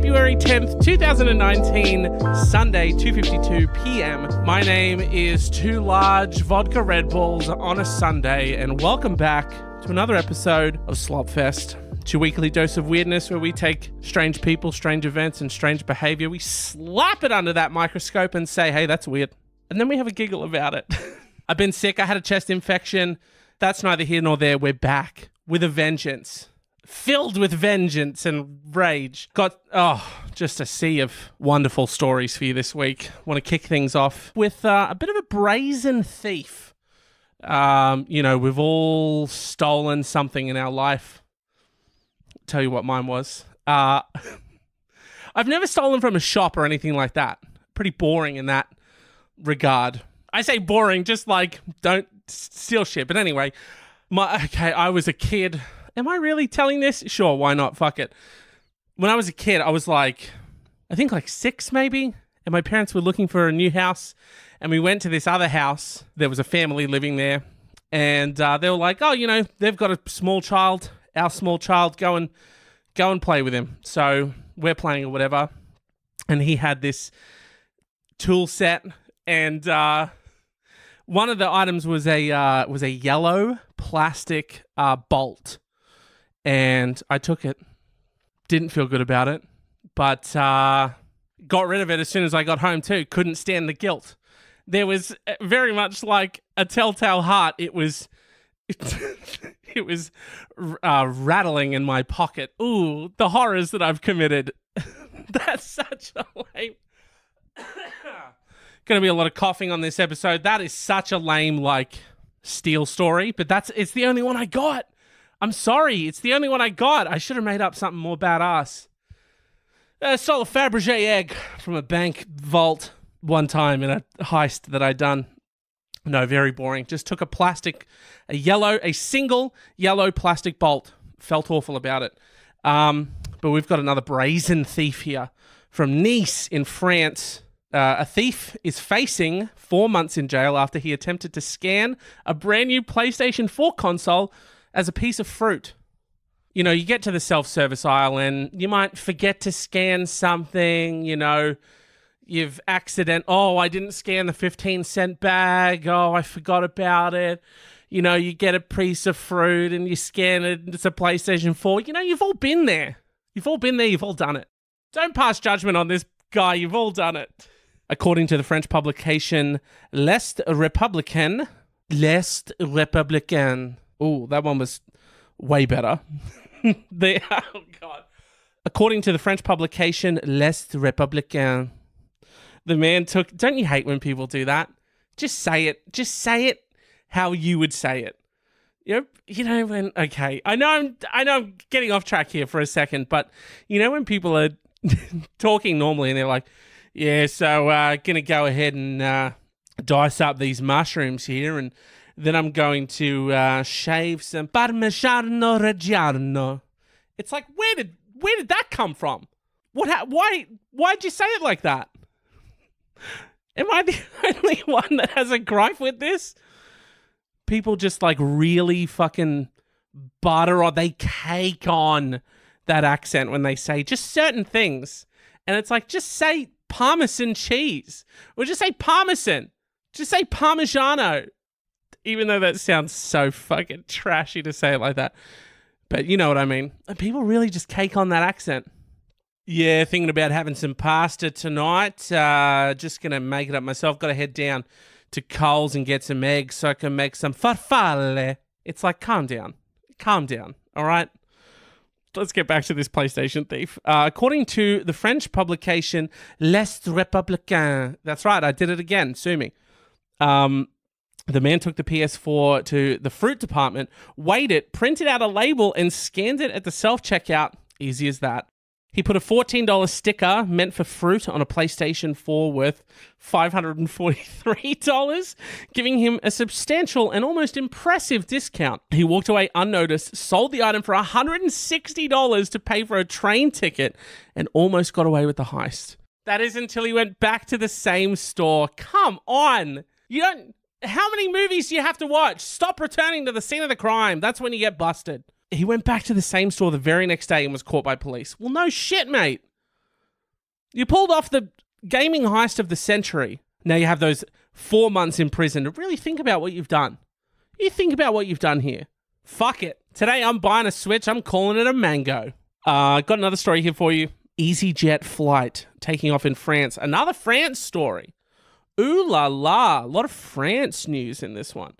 February 10th, 2019, Sunday, 2:52 p.m. My name is Two Large Vodka Red Bulls on a Sunday, and welcome back to another episode of Slopfest. It's your weekly dose of weirdness where we take strange people, strange events, and strange behavior. We slap it under that microscope and say, hey, that's weird. And then we have a giggle about it. I've been sick. I had a chest infection. That's neither here nor there. We're back with a vengeance. Filled with vengeance and rage. Got, just a sea of wonderful stories for you this week. Want to kick things off with a bit of a brazen thief. We've all stolen something in our life. Tell you what mine was. I've never stolen from a shop or anything like that. Pretty boring in that regard. I say boring, just like, don't steal shit. But anyway, I was a kid. Am I really telling this? Sure, why not? Fuck it. When I was a kid, I was like, I think like 6 maybe, and my parents were looking for a new house, and we went to this other house. There was a family living there, and they were like, they've got a small child, our small child, go and play with him. So we're playing or whatever, and he had this tool set, and one of the items was a yellow plastic bolt. And I took it. Didn't feel good about it. But got rid of it as soon as I got home too. Couldn't stand the guilt. There was very much like a telltale heart. It was rattling in my pocket. Ooh, the horrors that I've committed. That's such a lame... Going to be a lot of coughing on this episode. That is such a lame, steal story. But it's the only one I got. I'm sorry, it's the only one I got. I should have made up something more badass. I stole a Fabergé egg from a bank vault one time in a heist that I'd done. No, very boring. Just took a single yellow plastic bolt. Felt awful about it. But we've got another brazen thief here from Nice in France. A thief is facing 4 months in jail after he attempted to scan a brand new PlayStation 4 console as a piece of fruit. You get to the self-service aisle and you might forget to scan something, you've I didn't scan the 15-cent bag, I forgot about it. You get a piece of fruit and you scan it, and it's a PlayStation 4. You've all been there. You've all been there, you've all done it. Don't pass judgment on this guy, you've all done it. According to the French publication L'Est Républicain. Oh, that one was way better. Oh, God. According to the French publication L'Est Républicain, the man took... Don't you hate when people do that? Just say it. Just say it how you would say it. When... Okay, I know I'm getting off track here for a second, but when people are talking normally and they're like, yeah, so gonna go ahead and dice up these mushrooms here, and then I'm going to shave some Parmigiano Reggiano. It's like, where did that come from? Why'd you say it like that? Am I the only one that has a gripe with this? People just really fucking butter, or they cake on that accent when they say just certain things. And it's like, just say Parmesan cheese. Or just say Parmesan. Just say Parmigiano. Even though that sounds so fucking trashy to say it like that. But you know what I mean. People really just cake on that accent. Yeah, thinking about having some pasta tonight. Just going to make it up myself. Got to head down to Coles and get some eggs so I can make some farfalle. It's like, calm down. Calm down, all right? Let's get back to this PlayStation thief. According to the French publication L'Est Républicain. That's right, I did it again. Sue me. The man took the PS4 to the fruit department, weighed it, printed out a label, and scanned it at the self-checkout. Easy as that. He put a $14 sticker meant for fruit on a PlayStation 4 worth $543, giving him a substantial and almost impressive discount. He walked away unnoticed, sold the item for $160 to pay for a train ticket, and almost got away with the heist. That is until he went back to the same store. Come on! How many movies do you have to watch? Stop returning to the scene of the crime. That's when you get busted. He went back to the same store the very next day and was caught by police. Well, no shit, mate. You pulled off the gaming heist of the century. Now you have those 4 months in prison to really think about what you've done. You think about what you've done here. Fuck it. Today I'm buying a Switch. I'm calling it a mango. Got another story here for you. EasyJet flight taking off in France. Another France story. Ooh la la. A lot of France news in this one.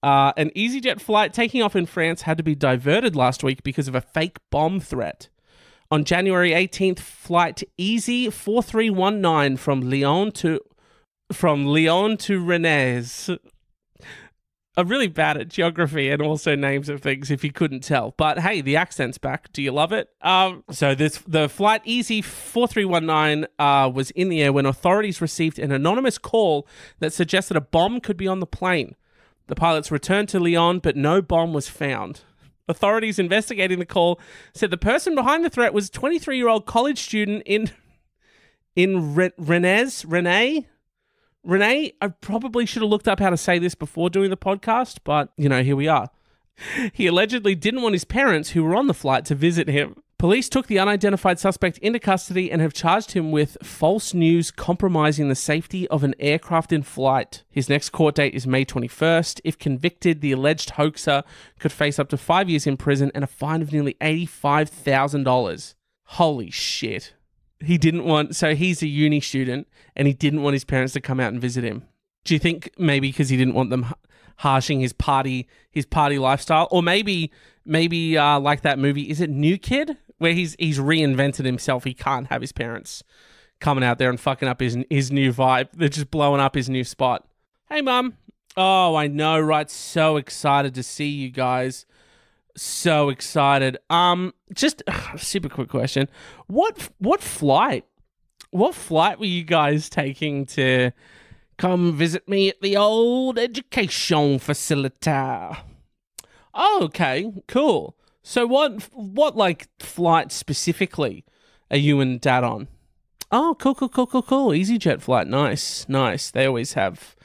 An EasyJet flight taking off in France had to be diverted last week because of a fake bomb threat. On January 18th, flight EZ4319 from Lyon to Rennes. I'm really bad at geography and also names of things, if you couldn't tell. But hey, the accent's back. Do you love it? The flight EZ4319 was in the air when authorities received an anonymous call that suggested a bomb could be on the plane. The pilots returned to Lyon, but no bomb was found. Authorities investigating the call said the person behind the threat was a 23-year-old college student in Rennes. Renee, I probably should have looked up how to say this before doing the podcast, but, here we are. He allegedly didn't want his parents, who were on the flight, to visit him. Police took the unidentified suspect into custody and have charged him with false news compromising the safety of an aircraft in flight. His next court date is May 21st. If convicted, the alleged hoaxer could face up to 5 years in prison and a fine of nearly $85,000. Holy shit. So he's a uni student and he didn't want his parents to come out and visit him. Do you think maybe because he didn't want them harshing his party lifestyle? Or maybe like that movie, is it New Kid? Where he's reinvented himself. He can't have his parents coming out there and fucking up his new vibe. They're just blowing up his new spot. Hey, Mum. Oh, I know, right? So excited to see you guys. So excited. Just super quick question. What flight were you guys taking to come visit me at the old education facility? Oh, okay, cool. So what like flight specifically are you and Dad on? Oh, cool. EasyJet flight. Nice. They always have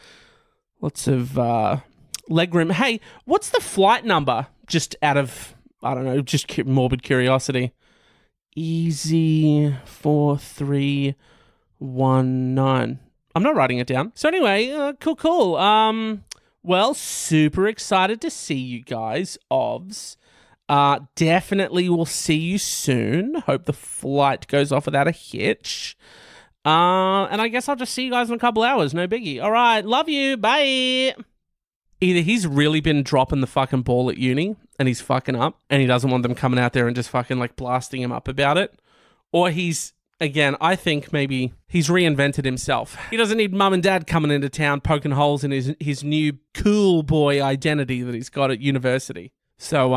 lots of legroom. Hey, what's the flight number? Just out of, I don't know, just morbid curiosity. EZ4319. I'm not writing it down. So anyway, cool. Well, super excited to see you guys, Ovs. Definitely will see you soon. Hope the flight goes off without a hitch. And I guess I'll just see you guys in a couple hours. No biggie. All right. Love you. Bye. Either he's really been dropping the fucking ball at uni and he's fucking up and he doesn't want them coming out there and just fucking like blasting him up about it. Or he's, again, I think maybe he's reinvented himself. He doesn't need mum and dad coming into town poking holes in his new cool boy identity that he's got at university. So,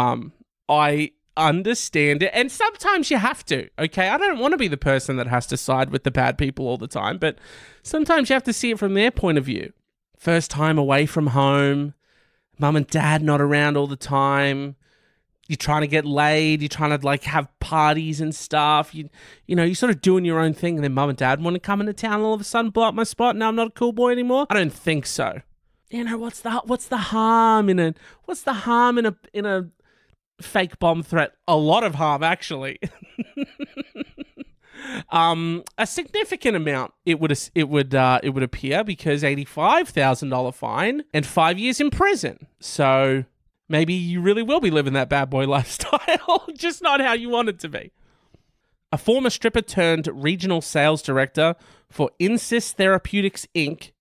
I understand it. And sometimes you have to, okay? I don't want to be the person that has to side with the bad people all the time, but sometimes you have to see it from their point of view. First time away from home, mum and dad not around all the time. You're trying to get laid. You're trying to like have parties and stuff. You're sort of doing your own thing. And then mum and dad want to come into town and all of a sudden blow up my spot. Now I'm not a cool boy anymore. I don't think so. What's the harm in a fake bomb threat? A lot of harm, actually. A significant amount, it would appear, because $85,000 fine and 5 years in prison. So maybe you really will be living that bad boy lifestyle, just not how you want it to be. A former stripper turned regional sales director for Insys Therapeutics Inc.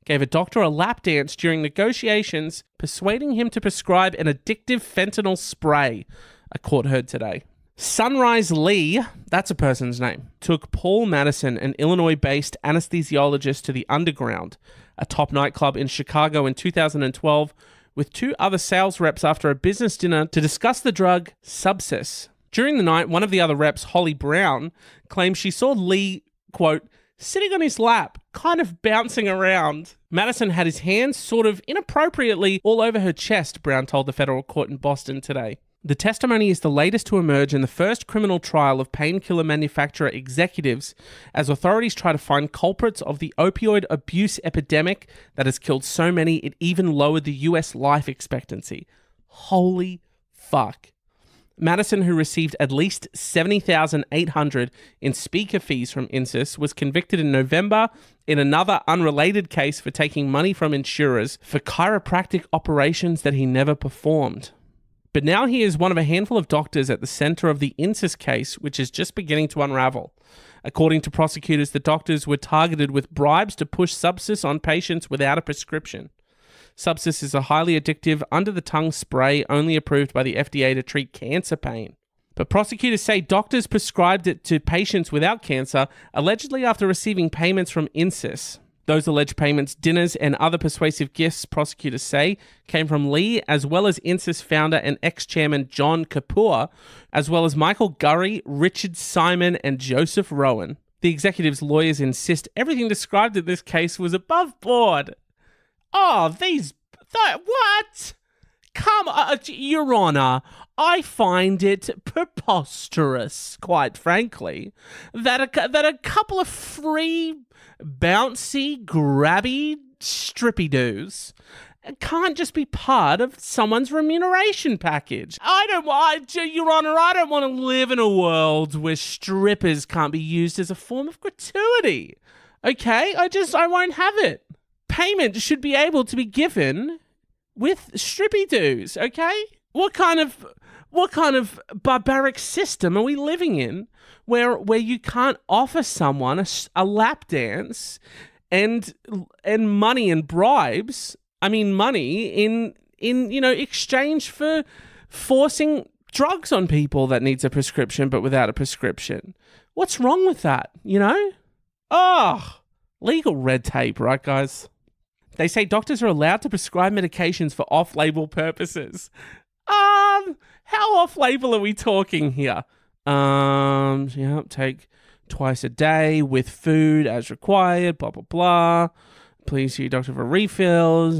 gave a doctor a lap dance during negotiations, persuading him to prescribe an addictive fentanyl spray, a court heard today. Sunrise Lee, that's a person's name, took Paul Madison, an Illinois-based anesthesiologist, to the Underground, a top nightclub in Chicago in 2012, with two other sales reps after a business dinner to discuss the drug Subsys. During the night, one of the other reps, Holly Brown, claimed she saw Lee, quote, sitting on his lap, kind of bouncing around. Madison had his hands sort of inappropriately all over her chest, Brown told the federal court in Boston today. The testimony is the latest to emerge in the first criminal trial of painkiller manufacturer executives as authorities try to find culprits of the opioid abuse epidemic that has killed so many it even lowered the US life expectancy. Holy fuck. Madison, who received at least $70,800 in speaker fees from Insys, was convicted in November in another unrelated case for taking money from insurers for chiropractic operations that he never performed. But now he is one of a handful of doctors at the center of the Insys case, which is just beginning to unravel. According to prosecutors, the doctors were targeted with bribes to push Subsys on patients without a prescription. Subsys is a highly addictive, under-the-tongue spray only approved by the FDA to treat cancer pain. But prosecutors say doctors prescribed it to patients without cancer, allegedly after receiving payments from Insys. Those alleged payments, dinners, and other persuasive gifts, prosecutors say, came from Lee, as well as Insys founder and ex-chairman John Kapoor, as well as Michael Gurry, Richard Simon, and Joseph Rowan. The executive's lawyers insist everything described in this case was above board. Oh, what? Come on, Your Honor, I find it preposterous, quite frankly, that a couple of free, bouncy, grabby strippy-doos can't just be part of someone's remuneration package. Your Honor, I don't want to live in a world where strippers can't be used as a form of gratuity. Okay? I won't have it. Payment should be able to be given with strippy-doos, okay? What kind of barbaric system are we living in where you can't offer someone a lap dance and money and bribes? I mean, money in exchange for forcing drugs on people that needs a prescription but without a prescription. What's wrong with that, Oh, legal red tape, right, guys? They say doctors are allowed to prescribe medications for off-label purposes. How off-label are we talking here? Take twice a day with food as required, blah, blah, blah. Please see your doctor for refills.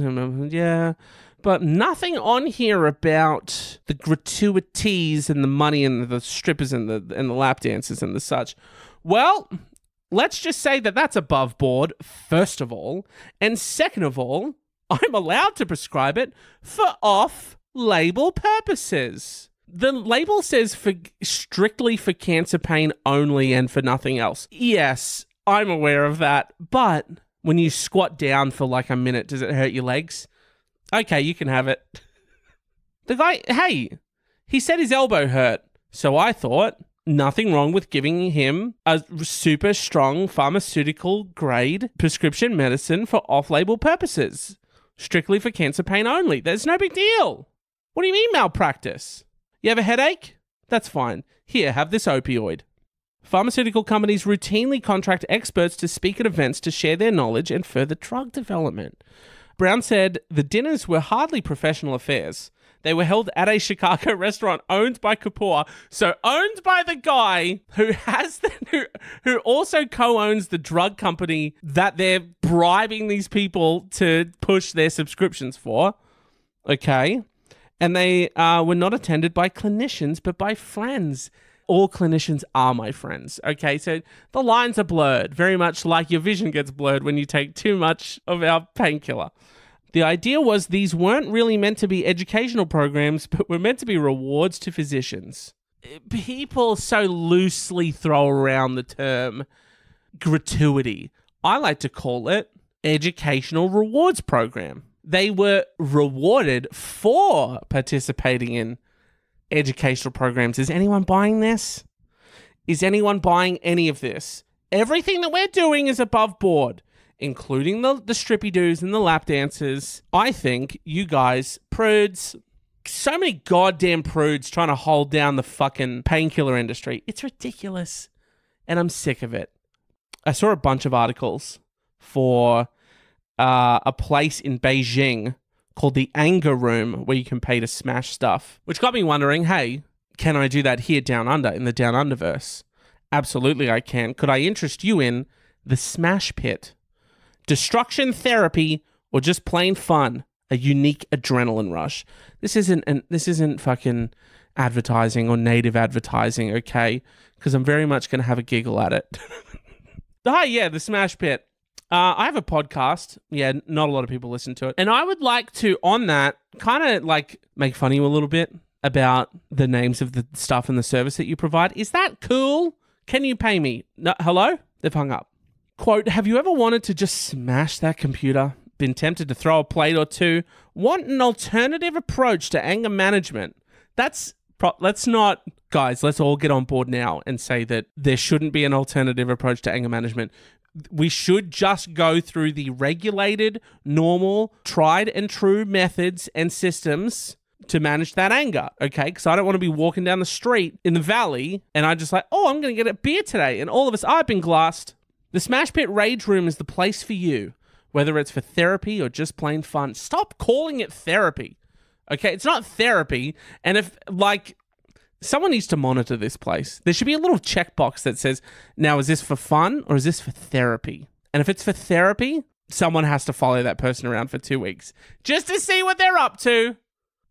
Yeah. But nothing on here about the gratuities and the money and the strippers and the lap dances and the such. Well, let's just say that that's above board, first of all. And second of all, I'm allowed to prescribe it for off-label purposes. The label says strictly for cancer pain only and for nothing else. Yes, I'm aware of that. But when you squat down for like a minute, does it hurt your legs? Okay, you can have it. The guy, hey, he said his elbow hurt. So I thought, nothing wrong with giving him a super strong pharmaceutical grade prescription medicine for off-label purposes. Strictly for cancer pain only. There's no big deal. What do you mean malpractice? You have a headache? That's fine. Here, have this opioid. Pharmaceutical companies routinely contract experts to speak at events to share their knowledge and further drug development. Brown said the dinners were hardly professional affairs. They were held at a Chicago restaurant owned by Kapoor, so owned by the guy who also co-owns the drug company that they're bribing these people to push their subscriptions for. Okay. And they were not attended by clinicians, but by friends. All clinicians are my friends. Okay, so the lines are blurred, very much like your vision gets blurred when you take too much of our painkiller. The idea was these weren't really meant to be educational programs, but were meant to be rewards to physicians. People so loosely throw around the term gratuity. I like to call it educational rewards program. They were rewarded for participating in educational programs. Is anyone buying this? Is anyone buying any of this? Everything that we're doing is above board, including the strippy-doos and the lap dances. I think you guys, prudes, so many goddamn prudes trying to hold down the fucking painkiller industry. It's ridiculous. And I'm sick of it. I saw a bunch of articles for a place in Beijing called the Anger Room, where you can pay to smash stuff, which got me wondering, hey, can I do that here down under, in the Down Underverse? Absolutely I can. Could I interest you in the Smash Pit? Destruction therapy or just plain fun? A unique adrenaline rush. This isn't fucking advertising or native advertising, okay? Because I'm very much going to have a giggle at it. Hi, yeah, the Smash Pit. I have a podcast. Yeah, not a lot of people listen to it. And I would like to, on that, kind of like make fun of you a little bit. about the names of the stuff and the service that you provide. Is that cool? Can you pay me? No, hello? They've hung up. Quote, have you ever wanted to just smash that computer? Been tempted to throw a plate or two? Want an alternative approach to anger management? Let's not, guys, let's all get on board now and say that there shouldn't be an alternative approach to anger management. We should just go through the regulated, normal, tried and true methods and systems to manage that anger, okay? Because I don't want to be walking down the street in the valley and I just like, oh, I'm going to get a beer today. And all of us, I've been glassed. The Smash Pit Rage Room is the place for you, whether it's for therapy or just plain fun. Stop calling it therapy, okay? It's not therapy. And if, like, someone needs to monitor this place. There should be a little checkbox that says, now, is this for fun or is this for therapy? And if it's for therapy, someone has to follow that person around for 2 weeks just to see what they're up to.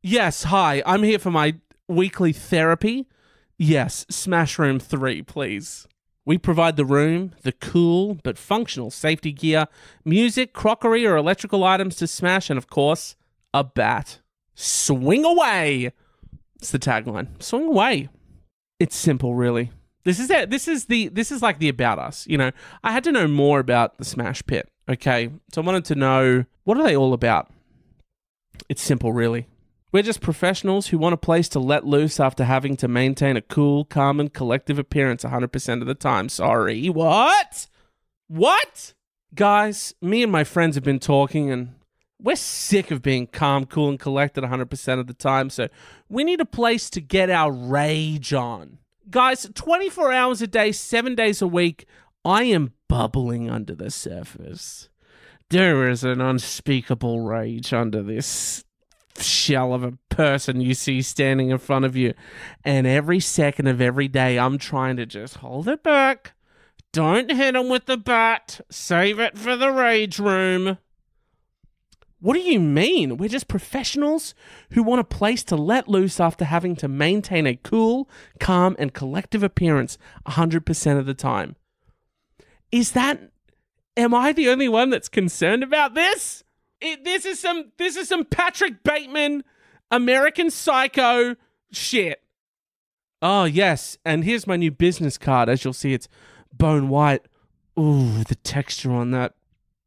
Yes, hi, I'm here for my weekly therapy. Yes, Smash Room 3, please. We provide the room, the cool but functional safety gear, music, crockery, or electrical items to smash, and of course, a bat. Swing away! It's the tagline. Swing away. It's simple, really. This is it. This is like the about us. You know, I had to know more about the Smash Pit. Okay, so I wanted to know, what are they all about? It's simple, really. We're just professionals who want a place to let loose after having to maintain a cool, calm, and collective appearance 100% of the time. Sorry, what? What? Guys, me and my friends have been talking and we're sick of being calm, cool, and collected 100% of the time, so we need a place to get our rage on. Guys, 24 hours a day, 7 days a week, I am bubbling under the surface. There is an unspeakable rage under this shell of a person you see standing in front of you. And every second of every day, I'm trying to just hold it back. Don't hit him with the bat. Save it for the rage room. What do you mean? We're just professionals who want a place to let loose after having to maintain a cool, calm, and collective appearance 100% of the time. Am I the only one that's concerned about this? This is some Patrick Bateman, American Psycho shit. Oh, yes. And here's my new business card. As you'll see, it's bone white. Ooh, the texture on that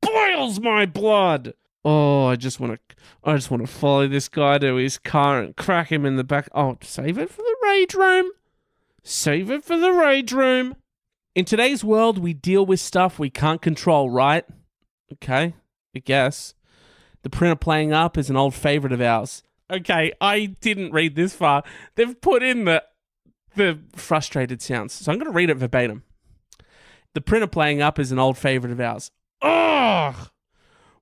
boils my blood. Oh, I just want to follow this guy to his car and crack him in the back. Oh, save it for the rage room. Save it for the rage room. In today's world, we deal with stuff we can't control, right? Okay, I guess. The printer playing up is an old favorite of ours. Okay, I didn't read this far. They've put in the frustrated sounds, so I'm going to read it verbatim. The printer playing up is an old favorite of ours. Ugh!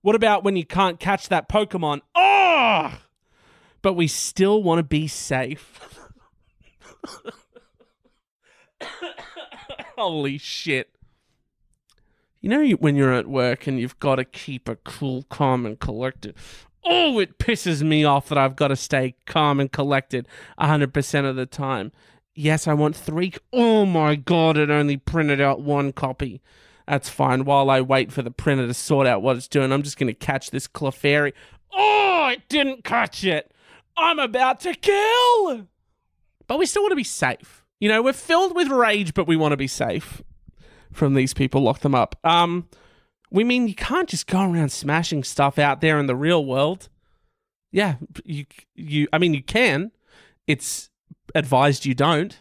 What about when you can't catch that Pokemon? Ugh! But we still want to be safe. Holy shit. You know when you're at work and you've got to keep a cool, calm, and collected. Oh, it pisses me off that I've got to stay calm and collected 100% of the time. Yes, I want 3. Oh my God, it only printed out 1 copy. That's fine. While I wait for the printer to sort out what it's doing, I'm just going to catch this Clefairy. Oh, it didn't catch it. I'm about to kill. But we still want to be safe. You know, we're filled with rage, but we want to be safe from these people. Lock them up. We mean you can't just go around smashing stuff out there in the real world. Yeah, I mean, you can. It's advised you don't.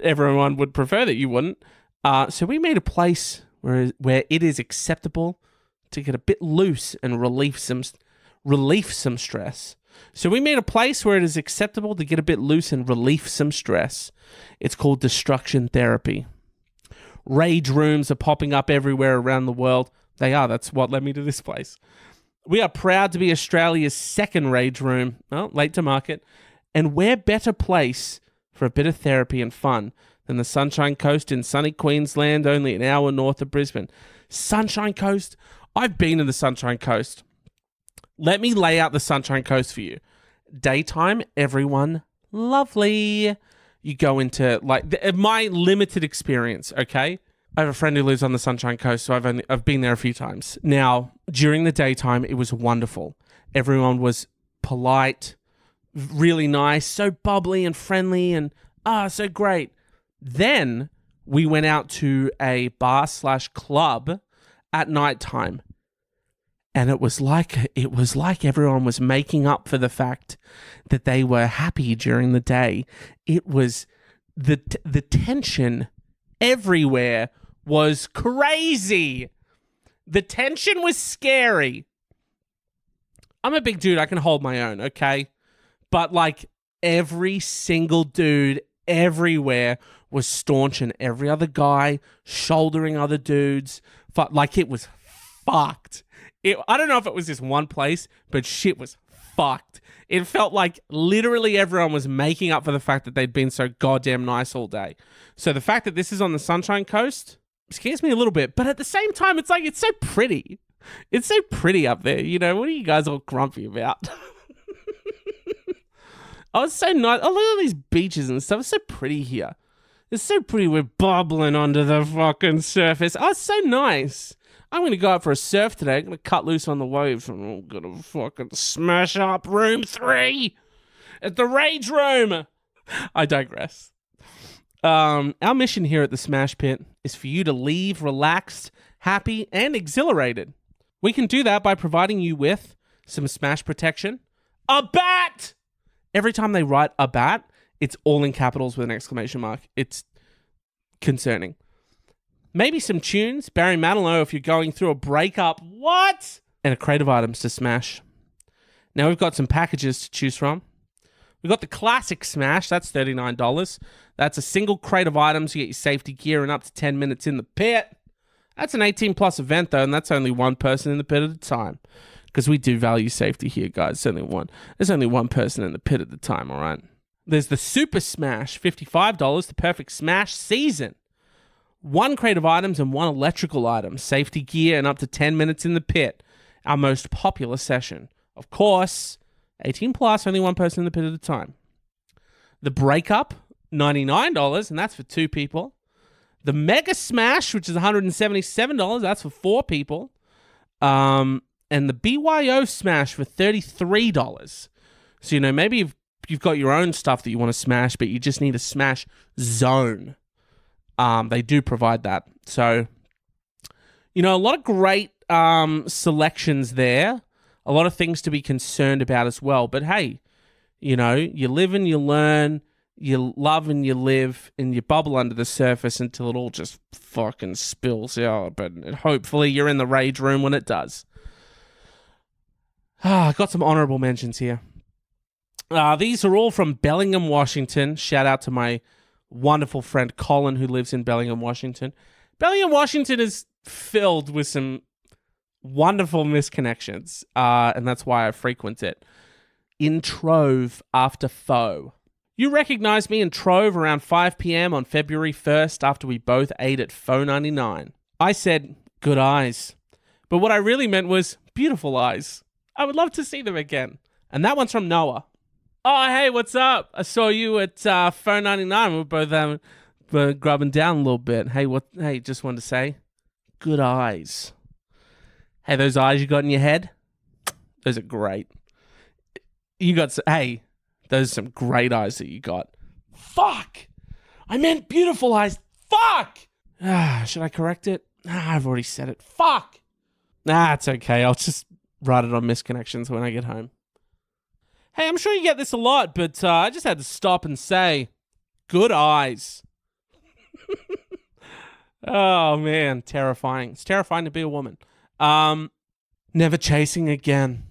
Everyone would prefer that you wouldn't. So we made a place where it is acceptable to get a bit loose and relieve some stress. So we made a place where it is acceptable to get a bit loose and relieve some stress. It's called destruction therapy. Rage rooms are popping up everywhere around the world. They are. That's what led me to this place. We are proud to be Australia's second rage room. Well, late to market. And where better place for a bit of therapy and fun than the Sunshine Coast in sunny Queensland, only an hour north of Brisbane. Sunshine Coast? I've been to the Sunshine Coast. Let me lay out the Sunshine Coast for you. Daytime, everyone, lovely. You go into, like, my limited experience, okay? I have a friend who lives on the Sunshine Coast, so I've been there a few times. Now, during the daytime, it was wonderful. Everyone was polite, really nice, so bubbly and friendly and so great. Then we went out to a bar/club at nighttime. And it was like everyone was making up for the fact that they were happy during the day. It was the tension everywhere was crazy. The tension was scary. I'm a big dude. I can hold my own, okay? But like every single dude everywhere was staunching every other guy, shouldering other dudes. Like it was fucked. I don't know if it was this one place, but shit was fucked. It felt like literally everyone was making up for the fact that they'd been so goddamn nice all day. So the fact that this is on the Sunshine Coast scares me a little bit, but at the same time, it's like, it's so pretty. It's so pretty up there. You know, what are you guys all grumpy about? Oh, it's so nice. Oh, look at all these beaches and stuff. It's so pretty here. It's so pretty. We're bubbling under the fucking surface. Oh, it's so nice. I'm going to go out for a surf today. I'm going to cut loose on the waves and I'm going to fucking smash up room 3 at the Rage Room. I digress. Our mission here at the Smash Pit is for you to leave relaxed, happy, and exhilarated. We can do that by providing you with some Smash protection, a bat. Every time they write a bat, it's all in capitals with an exclamation mark. It's concerning. Maybe some tunes, Barry Manilow if you're going through a breakup. What? And a crate of items to smash. Now we've got some packages to choose from. We've got the classic smash. That's $39. That's a single crate of items. You get your safety gear and up to 10 minutes in the pit. That's an 18+ event though, and that's only one person in the pit at a time. Because we do value safety here, guys. There's only one person in the pit at the time, all right? There's the Super Smash, $55, the perfect smash season. 1 crate of items and 1 electrical item, safety gear, and up to 10 minutes in the pit. Our most popular session. Of course, 18+, only one person in the pit at a time. The Breakup, $99, and that's for 2 people. The Mega Smash, which is $177, that's for 4 people. And the BYO Smash for $33. So, you know, maybe you've got your own stuff that you want to smash, but you just need a smash zone. They do provide that. So, you know, a lot of great selections there. A lot of things to be concerned about as well. But hey, you know, you live and you learn, you love and you live, and you bubble under the surface until it all just fucking spills out. But hopefully you're in the Rage Room when it does. I got some honourable mentions here. These are all from Bellingham, Washington. Shout out to my wonderful friend Colin, who lives in Bellingham, Washington. Bellingham, Washington is filled with some wonderful misconnections, and that's why I frequent it. In Trove after foe. You recognized me in Trove around 5 p.m. on February 1st after we both ate at Faux 99. I said, good eyes. But what I really meant was, beautiful eyes. I would love to see them again. And that one's from Noah. Oh, hey, what's up? I saw you at Faux 99. We were both grubbing down a little bit. Hey, just wanted to say, good eyes. Hey, those eyes you got in your head? Those are great. Those are some great eyes that you got. Fuck! I meant beautiful eyes. Fuck! Should I correct it? I've already said it. Fuck! It's okay. I'll just write it on misconnections when I get home. Hey, I'm sure you get this a lot, but I just had to stop and say, good eyes. Oh, man. Terrifying. It's terrifying to be a woman. Never chasing again.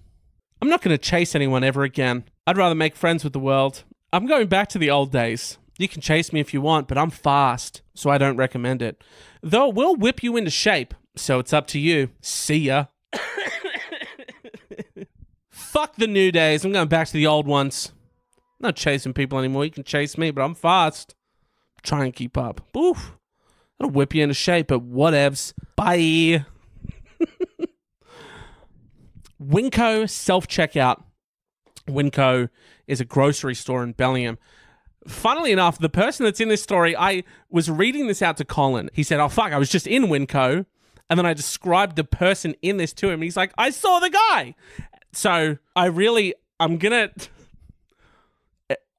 I'm not going to chase anyone ever again. I'd rather make friends with the world. I'm going back to the old days. You can chase me if you want, but I'm fast, so I don't recommend it. Though it will whip you into shape, so it's up to you. See ya. Fuck the new days. I'm going back to the old ones. I'm not chasing people anymore. You can chase me, but I'm fast. Try and keep up. Oof. That'll whip you into shape, but whatevs. Bye. Winco self-checkout. Winco is a grocery store in Bellingham. Funnily enough, the person that's in this story, I was reading this out to Colin. He said, oh, fuck, I was just in Winco. And then I described the person in this to him. And he's like, I saw the guy. So I'm going to...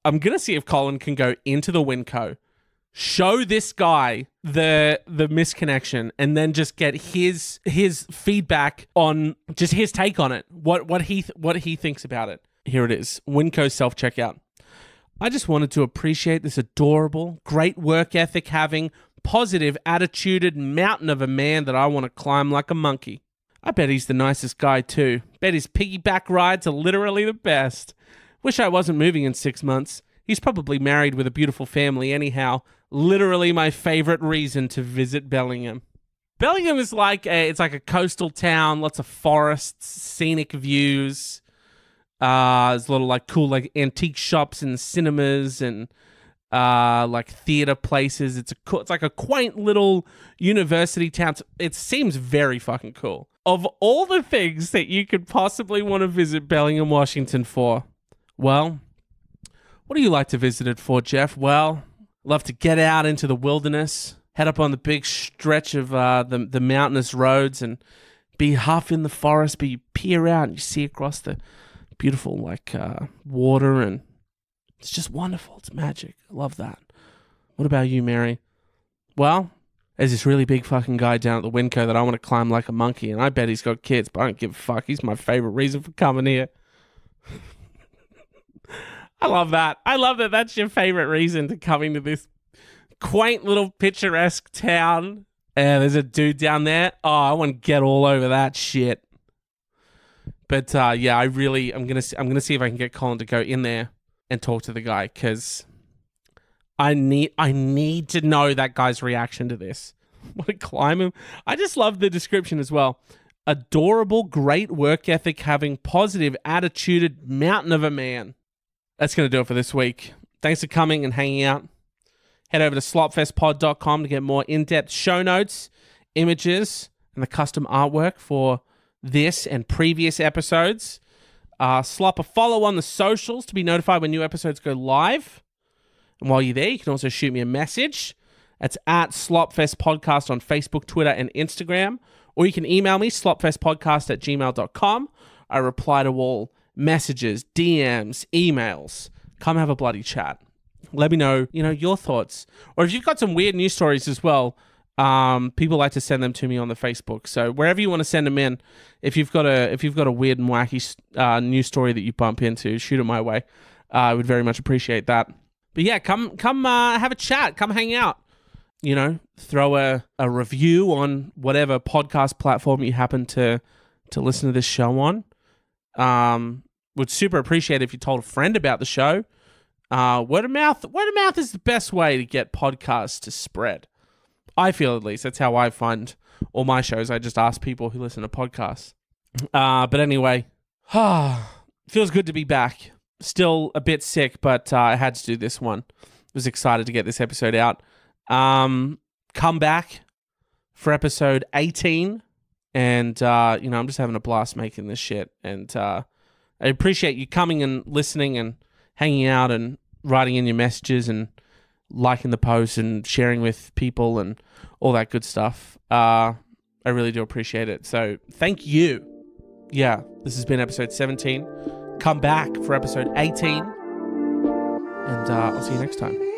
I'm going to see if Colin can go into the Winco, show this guy the misconnection, and then just get his feedback on just his take on it. What he thinks about it. Here it is. Winco self-checkout. I just wanted to appreciate this adorable, great work ethic having, positive attituded mountain of a man that I want to climb like a monkey. I bet he's the nicest guy too. Bet his piggyback rides are literally the best. Wish I wasn't moving in 6 months. He's probably married with a beautiful family anyhow. Literally my favorite reason to visit Bellingham. Bellingham is it's like a coastal town, lots of forests, scenic views. There's a lot of like cool like antique shops and cinemas and like theater places. It's like a quaint little university town. It seems very fucking cool. Of all the things that you could possibly want to visit Bellingham, Washington for, well, what do you like to visit it for, Jeff? Well, love to get out into the wilderness, head up on the big stretch of the mountainous roads and be half in the forest, but you peer out and you see across the beautiful like water, and it's just wonderful. It's magic. I love that. What about you, Mary? Well, there's this really big fucking guy down at the Winco that I want to climb like a monkey, and I bet he's got kids, but I don't give a fuck. He's my favorite reason for coming here. I love that. I love that that's your favorite reason to coming to this quaint little picturesque town. And there's a dude down there. Oh, I want to get all over that shit. But yeah, I'm gonna see if I can get Colin to go in there and talk to the guy, because I need to know that guy's reaction to this. Want to climb him? I just love the description as well. Adorable, great work ethic, having positive attituded mountain of a man. That's going to do it for this week. Thanks for coming and hanging out. Head over to slopfestpod.com to get more in-depth show notes, images, and the custom artwork for this and previous episodes. Slop a follow on the socials to be notified when new episodes go live. And while you're there, you can also shoot me a message. That's at Slopfest Podcast on Facebook, Twitter, and Instagram. Or you can email me, slopfestpodcast@gmail.com. I reply to all messages, DMs, emails. Come have a bloody chat. Let me know, your thoughts. Or if you've got some weird news stories as well, people like to send them to me on the Facebook. So wherever you want to send them in, if you've got a weird and wacky news story that you bump into, shoot it my way. I would very much appreciate that. But yeah, come have a chat. Come hang out. Throw a review on whatever podcast platform you happen to listen to this show on. Would super appreciate it if you told a friend about the show. Word of mouth is the best way to get podcasts to spread. I feel, at least. That's how I find all my shows. I just ask people who listen to podcasts. But anyway, feels good to be back. Still a bit sick, but I had to do this one. Was excited to get this episode out. Come back for episode 18. And, I'm just having a blast making this shit. And I appreciate you coming and listening and hanging out and writing in your messages and liking the posts and sharing with people and all that good stuff. I really do appreciate it. So thank you. Yeah, this has been episode 17. Come back for episode 18. And I'll see you next time.